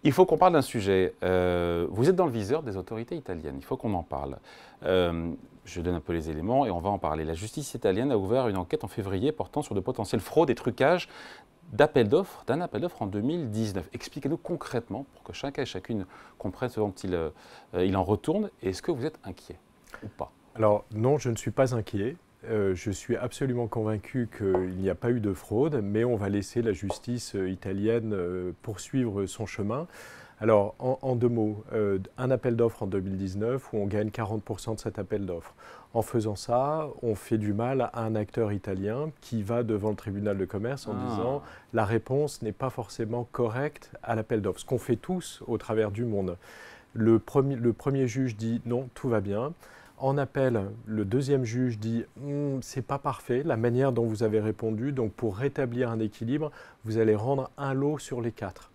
Il faut qu'on parle d'un sujet. Vous êtes dans le viseur des autorités italiennes. Il faut qu'on en parle. Je donne un peu les éléments et on va en parler. La justice italienne a ouvert une enquête en février portant sur de potentielles fraudes et trucages d'un appel d'offres en 2019. Expliquez-nous concrètement, pour que chacun et chacune comprenne ce dont il en retourne. Est-ce que vous êtes inquiet ou pas? Alors non, je ne suis pas inquiet. Je suis absolument convaincu qu'il n'y a pas eu de fraude, mais on va laisser la justice italienne poursuivre son chemin. Alors, en deux mots, un appel d'offres en 2019 où on gagne 40% de cet appel d'offres. En faisant ça, on fait du mal à un acteur italien qui va devant le tribunal de commerce en disant la réponse n'est pas forcément correcte à l'appel d'offres. Ce qu'on fait tous au travers du monde. Le premier juge dit non, tout va bien. En appel, le deuxième juge dit c'est pas parfait la manière dont vous avez répondu, donc pour rétablir un équilibre, vous allez rendre un lot sur les 4.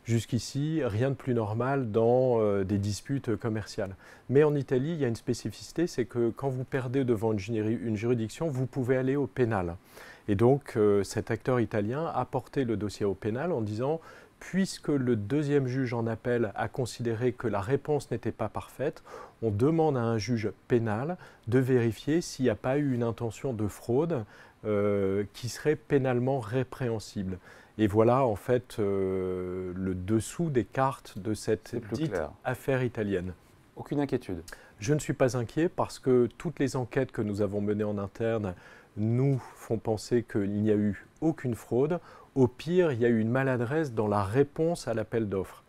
Jusqu'ici, rien de plus normal dans des disputes commerciales. Mais en Italie, il y a une spécificité, c'est que quand vous perdez devant une juridiction, vous pouvez aller au pénal. Et donc, cet acteur italien a porté le dossier au pénal en disant puisque le deuxième juge en appel a considéré que la réponse n'était pas parfaite, on demande à un juge pénal de vérifier s'il n'y a pas eu une intention de fraude qui serait pénalement répréhensible. Et voilà en fait le dessous des cartes de cette dite affaire italienne. Aucune inquiétude? Je ne suis pas inquiet parce que toutes les enquêtes que nous avons menées en interne nous font penser qu'il n'y a eu aucune fraude. Au pire, il y a eu une maladresse dans la réponse à l'appel d'offres.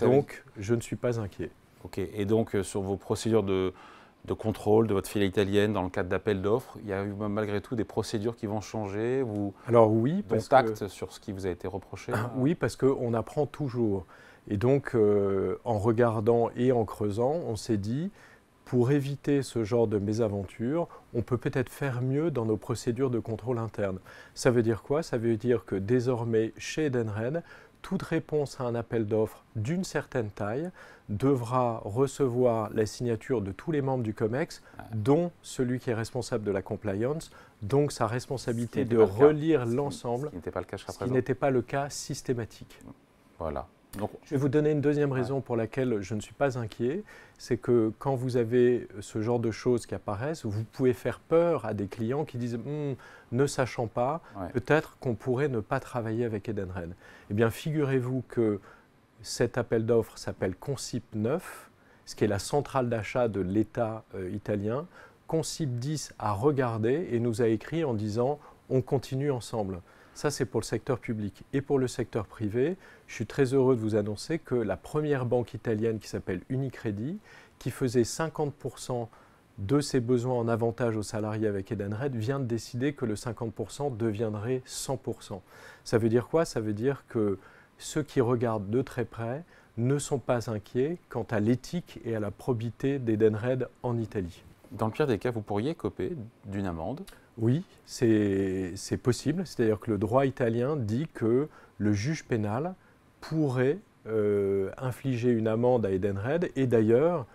Donc, je ne suis pas inquiet. Et donc, sur vos procédures de contrôle de votre filiale italienne dans le cadre d'appel d'offres, il y a eu malgré tout des procédures qui vont changer? Alors oui, parce que sur ce qui vous a été reproché? Oui, parce qu'on apprend toujours. Et donc, en regardant et en creusant, on s'est dit, pour éviter ce genre de mésaventure, on peut peut-être faire mieux dans nos procédures de contrôle interne. Ça veut dire quoi? Ça veut dire que désormais, chez Edenred, toute réponse à un appel d'offres d'une certaine taille devra recevoir la signature de tous les membres du COMEX, dont celui qui est responsable de la compliance, donc sa responsabilité de relire l'ensemble, ce qui n'était pas le cas jusqu'à présent. Ce qui n'était pas le cas systématique. Voilà. Donc, je vais vous donner une deuxième raison pour laquelle je ne suis pas inquiet, c'est que quand vous avez ce genre de choses qui apparaissent, vous pouvez faire peur à des clients qui disent ne sachant pas, peut-être qu'on pourrait ne pas travailler avec Edenred. Eh bien, figurez-vous que cet appel d'offres s'appelle Consip 9, ce qui est la centrale d'achat de l'État italien. Consip 10 a regardé et nous a écrit en disant on continue ensemble. Ça, c'est pour le secteur public. Et pour le secteur privé, je suis très heureux de vous annoncer que la première banque italienne qui s'appelle Unicredit, qui faisait 50% de ses besoins en avantage aux salariés avec Edenred, vient de décider que le 50% deviendrait 100%. Ça veut dire quoi? Ça veut dire que ceux qui regardent de très près ne sont pas inquiets quant à l'éthique et à la probité d'Edenred en Italie. Dans le pire des cas, vous pourriez écoper d'une amende? Oui, c'est possible. C'est-à-dire que le droit italien dit que le juge pénal pourrait infliger une amende à Edenred. Et d'ailleurs,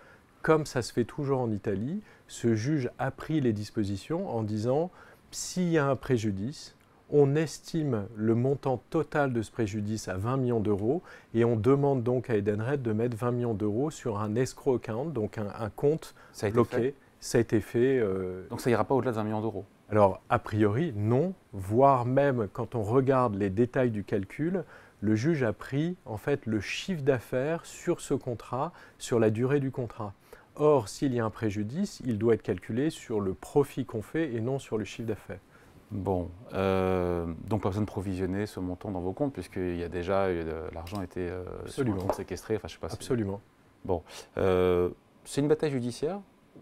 comme ça se fait toujours en Italie, ce juge a pris les dispositions en disant s'il y a un préjudice, on estime le montant total de ce préjudice à 20 millions d'euros et on demande donc à Edenred de mettre 20 millions d'euros sur un escrow account, donc un compte bloqué. Ça a été fait. Donc ça n'ira pas au-delà de 20 millions d'euros? Alors, a priori, non, voire même quand on regarde les détails du calcul, le juge a pris en fait le chiffre d'affaires sur ce contrat, sur la durée du contrat. Or, s'il y a un préjudice, il doit être calculé sur le profit qu'on fait et non sur le chiffre d'affaires. Bon, donc pas besoin de provisionner ce montant dans vos comptes puisqu'il y a déjà l'argent a été sur un compte séquestré. Enfin, je sais pas. Absolument. Bon, c'est une bataille judiciaire.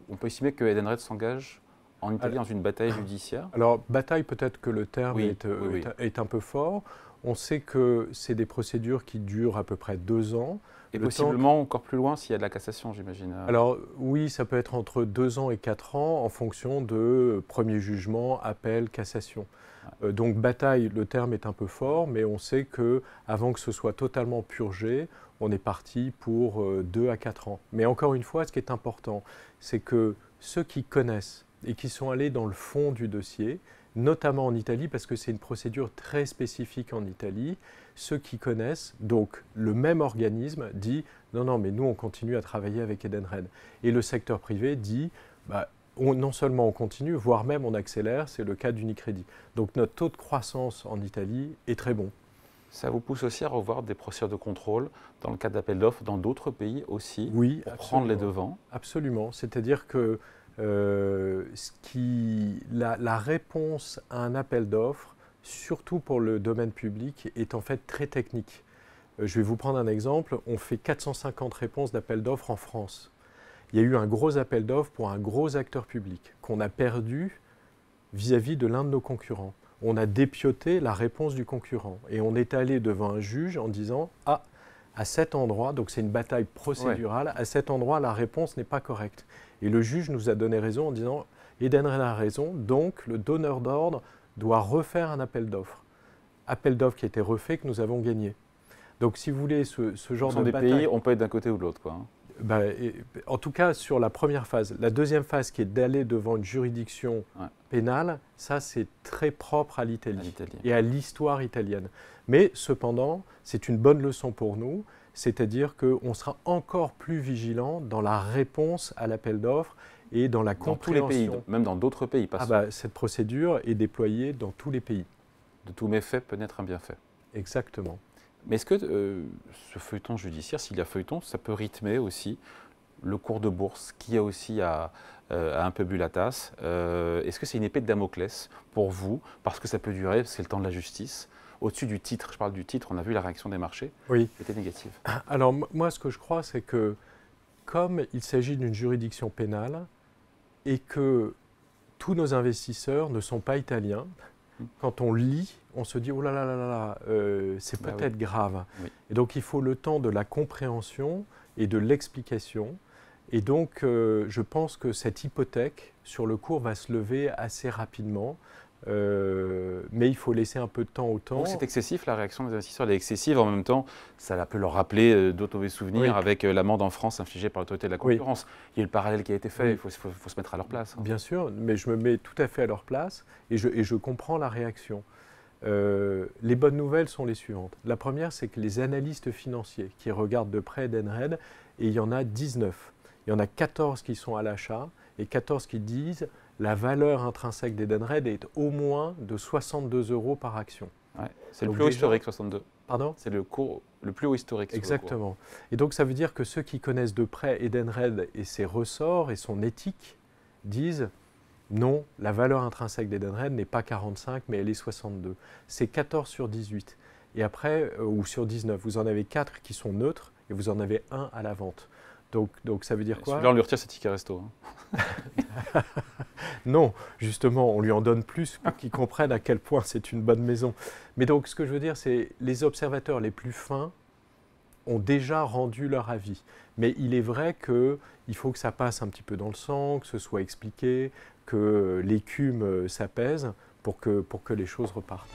On peut estimer que Edenred s'engage en Italie dans une bataille judiciaire? Alors, bataille, peut-être que le terme est un peu fort. On sait que c'est des procédures qui durent à peu près 2 ans. Et possiblement encore plus loin s'il y a de la cassation, j'imagine. Alors oui, ça peut être entre 2 ans et 4 ans en fonction de premier jugement, appel, cassation. Donc bataille, le terme est un peu fort, mais on sait qu'avant que ce soit totalement purgé, on est parti pour 2 à 4 ans. Mais encore une fois, ce qui est important, c'est que ceux qui connaissent et qui sont allés dans le fond du dossier, notamment en Italie, parce que c'est une procédure très spécifique en Italie. Ceux qui connaissent, donc le même organisme dit non, non, mais nous on continue à travailler avec Edenred. Et le secteur privé dit bah, non seulement on continue, voire même on accélère, c'est le cas d'Unicredit. Donc notre taux de croissance en Italie est très bon. Ça vous pousse aussi à revoir des procédures de contrôle dans le cadre d'appels d'offres dans d'autres pays aussi, oui, pour prendre les devants? Absolument, c'est-à-dire que la réponse à un appel d'offres, surtout pour le domaine public, est en fait très technique. Je vais vous prendre un exemple. On fait 450 réponses d'appel d'offres en France. Il y a eu un gros appel d'offres pour un gros acteur public qu'on a perdu vis-à-vis de l'un de nos concurrents. On a dépioté la réponse du concurrent et on est allé devant un juge en disant « Ah, à cet endroit, donc c'est une bataille procédurale, ouais. À cet endroit, la réponse n'est pas correcte. » Et le juge nous a donné raison en disant « Edenred a raison, donc le donneur d'ordre doit refaire un appel d'offres. » Appel d'offres qui a été refait, que nous avons gagné. Donc si vous voulez, ce genre de bataille… pays, on peut être d'un côté ou de l'autre, quoi. En tout cas, sur la première phase. La deuxième phase, qui est d'aller devant une juridiction pénale, ça, c'est très propre à l'Italie et à l'histoire italienne. Mais cependant, c'est une bonne leçon pour nous, c'est-à-dire qu'on sera encore plus vigilant dans la réponse à l'appel d'offres et dans la compréhension. Dans tous les pays, même dans d'autres pays. Cette procédure est déployée dans tous les pays. De tout méfait peut naître un bienfait. Exactement. Mais est-ce que ce feuilleton judiciaire, s'il y a feuilleton, ça peut rythmer aussi le cours de bourse qui a aussi un peu bu la tasse? Est-ce que c'est une épée de Damoclès pour vous? Parce que ça peut durer, c'est le temps de la justice. Au-dessus du titre, je parle du titre, on a vu la réaction des marchés, oui. C'était négative. Alors moi, ce que je crois, c'est que comme il s'agit d'une juridiction pénale et que tous nos investisseurs ne sont pas italiens, quand on lit, on se dit « oh là là là là, c'est peut-être grave oui. ». Et donc il faut le temps de la compréhension et de l'explication. Et donc je pense que cette hypothèque sur le cours va se lever assez rapidement. Mais il faut laisser un peu de temps au temps. Donc c'est excessif, la réaction des investisseurs, elle est excessive. En même temps, ça peut leur rappeler d'autres mauvais souvenirs oui. avec l'amende en France infligée par l'autorité de la concurrence. Oui. Il y a eu le parallèle qui a été fait, oui. il faut se mettre à leur place. Bien sûr, mais je me mets tout à fait à leur place et je comprends la réaction. Les bonnes nouvelles sont les suivantes. La première, c'est que les analystes financiers qui regardent de près Edenred, et il y en a 19. Il y en a 14 qui sont à l'achat et 14 qui disent la valeur intrinsèque d'Edenred est au moins de 62 € par action. Ouais, c'est le plus haut historique, 62. Pardon ? C'est le cours le plus haut historique. Exactement. Et donc ça veut dire que ceux qui connaissent de près Edenred et ses ressorts et son éthique disent non, la valeur intrinsèque d'Edenred n'est pas 45, mais elle est 62. C'est 14 sur 18. Et après, ou sur 19, vous en avez 4 qui sont neutres et vous en avez un à la vente. Donc ça veut dire quoi ? Celui-là, on lui retire ses tickets resto. Hein. Non, justement, on lui en donne plus pour qu'il comprenne à quel point c'est une bonne maison. Mais donc, ce que je veux dire, c'est les observateurs les plus fins ont déjà rendu leur avis. Mais il est vrai qu'il faut que ça passe un petit peu dans le sang, que ce soit expliqué, que l'écume s'apaise pour que les choses repartent.